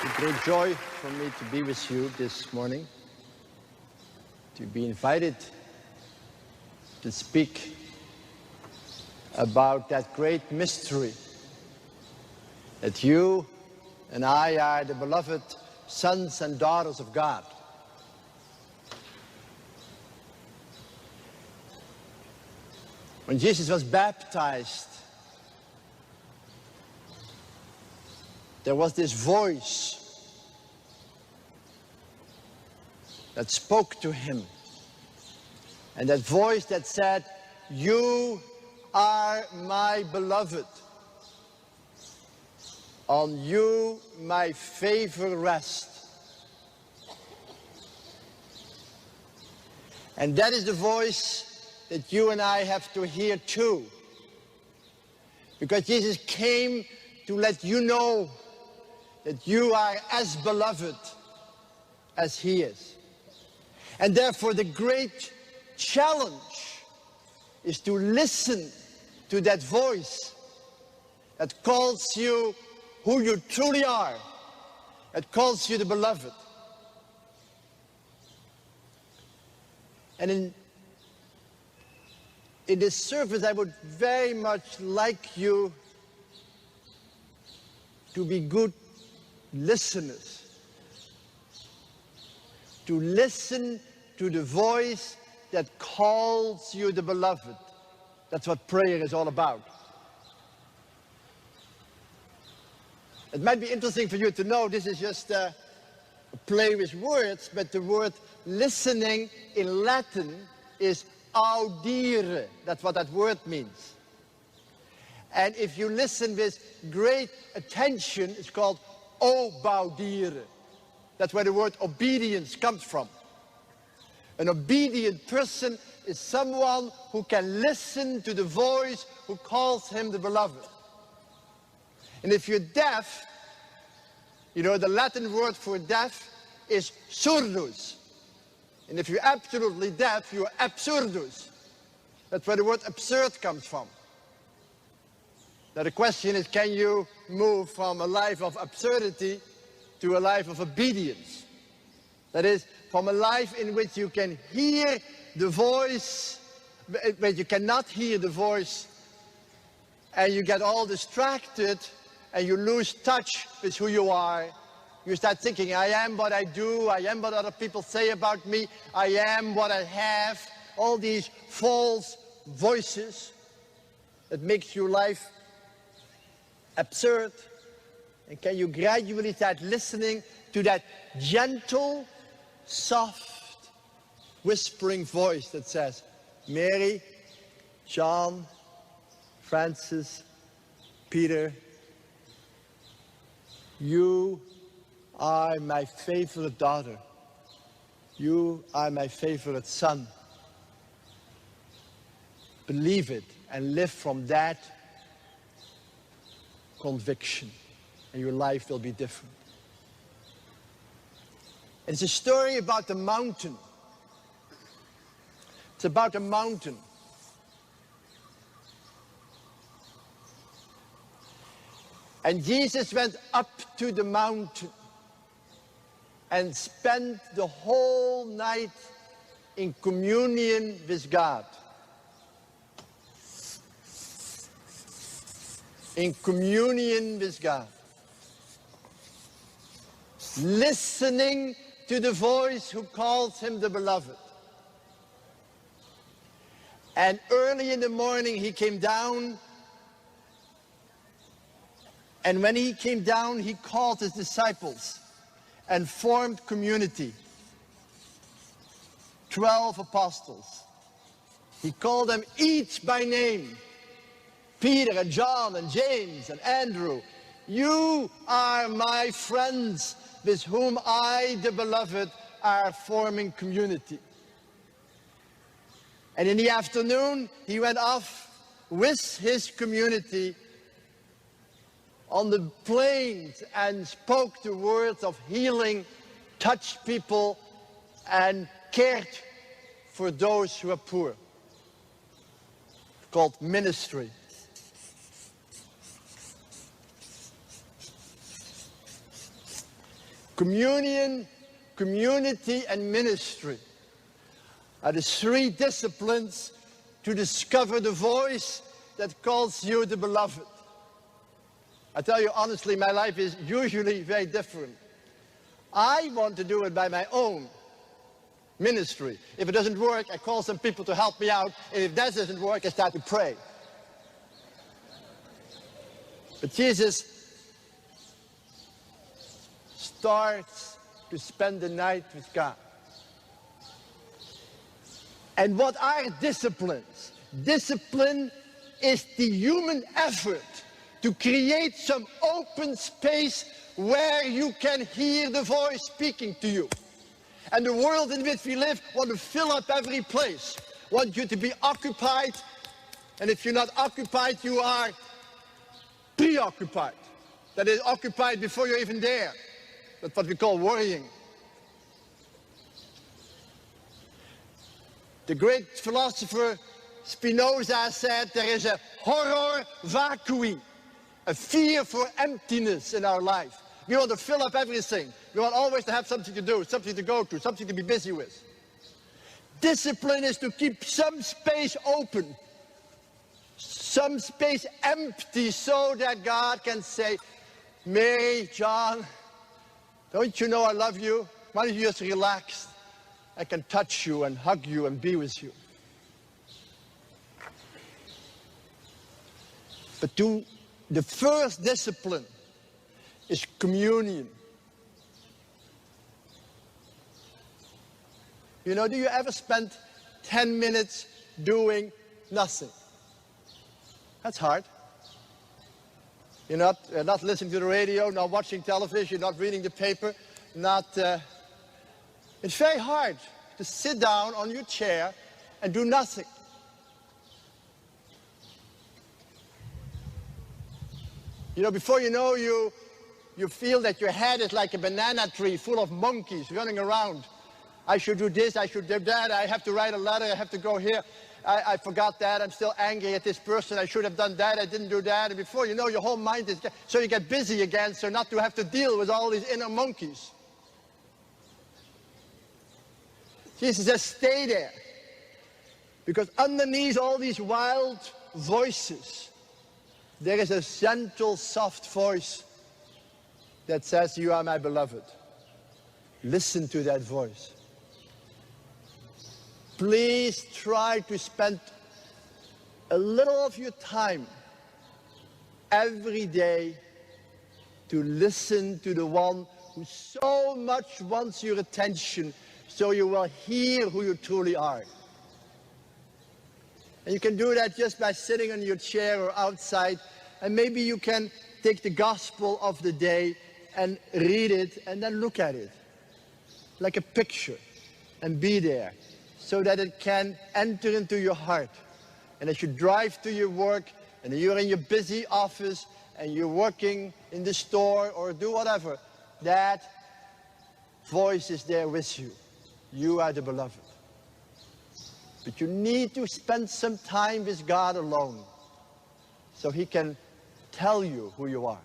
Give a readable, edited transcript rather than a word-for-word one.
It's a great joy for me to be with you this morning, to be invited to speak about that great mystery that you and I are the beloved sons and daughters of God. When Jesus was baptized, there was this voice that spoke to him. And that voice that said, "You are my beloved. On you my favor rests." And that is the voice that you and I have to hear too. Because Jesus came to let you know that you are as beloved as he is. And therefore the great challenge is to listen to that voice that calls you who you truly are, that calls you the beloved. And in this service, I would very much like you to be good listeners, to listen to the voice that calls you the beloved. That's what prayer is all about. It might be interesting for you to know this is just a play with words, but the word listening in Latin is audire. That's what that word means. And if you listen with great attention, it's called obaudire. That's where the word obedience comes from. An obedient person is someone who can listen to the voice who calls him the beloved. And if you're deaf, you know, the Latin word for deaf is surdus. And if you're absolutely deaf, you're absurdus. That's where the word absurd comes from. Now the question is, can you move from a life of absurdity to a life of obedience? That is, from a life in which you can hear the voice, but you cannot hear the voice, and you get all distracted, and you lose touch with who you are. You start thinking, I am what I do, I am what other people say about me, I am what I have. All these false voices that makes your life absurd. And can you gradually start listening to that gentle, soft, whispering voice that says, Mary, John, Francis, Peter, you are my favorite daughter. You are my favorite son. Believe it and live from that conviction, and your life will be different. It's a story about the mountain. It's about a mountain. And Jesus went up to the mountain and spent the whole night in communion with God. In communion with God. Listening to the voice who calls him the beloved. And early in the morning he came down. And when he came down, he called his disciples and formed community. 12 apostles. He called them each by name. Peter and John and James and Andrew. You are my friends with whom I, the beloved, are forming community. And in the afternoon, he went off with his community on the plains and spoke the words of healing, touched people, and cared for those who are poor. Called ministry. Communion, community, and ministry are the three disciplines to discover the voice that calls you the beloved. I tell you honestly, my life is usually very different. I want to do it by my own ministry. If it doesn't work, I call some people to help me out. And if that doesn't work, I start to pray. But Jesus starts to spend the night with God. And what are disciplines? Discipline is the human effort to create some open space where you can hear the voice speaking to you. And the world in which we live want to fill up every place, want you to be occupied, and if you're not occupied, you are preoccupied. That is, occupied before you're even there. That's what we call worrying. The great philosopher Spinoza said there is a horror vacui, a fear for emptiness in our life. We want to fill up everything. We want always to have something to do, something to go to, something to be busy with. Discipline is to keep some space open, some space empty, so that God can say, Mary, John, don't you know I love you? Why don't you just relax? I can touch you and hug you and be with you. But the first discipline is communion. You know, do you ever spend 10 minutes doing nothing? That's hard. You're not listening to the radio, not watching television, not reading the paper, it's very hard to sit down on your chair and do nothing. You know, before you know, you feel that your head is like a banana tree full of monkeys running around. I should do this, I should do that, I have to write a letter, I have to go here. I forgot that, I'm still angry at this person, I should have done that, I didn't do that. And before you know, your whole mind is, so you get busy again, so not to have to deal with all these inner monkeys. Jesus says, stay there. Because underneath all these wild voices, there is a gentle, soft voice that says, you are my beloved. Listen to that voice. Please try to spend a little of your time every day to listen to the one who so much wants your attention, so you will hear who you truly are. And you can do that just by sitting on your chair or outside, and maybe you can take the gospel of the day and read it and then look at it like a picture and be there so that it can enter into your heart. And as you drive to your work and you're in your busy office and you're working in the store or do whatever, that voice is there with you. You are the beloved. But you need to spend some time with God alone so he can tell you who you are.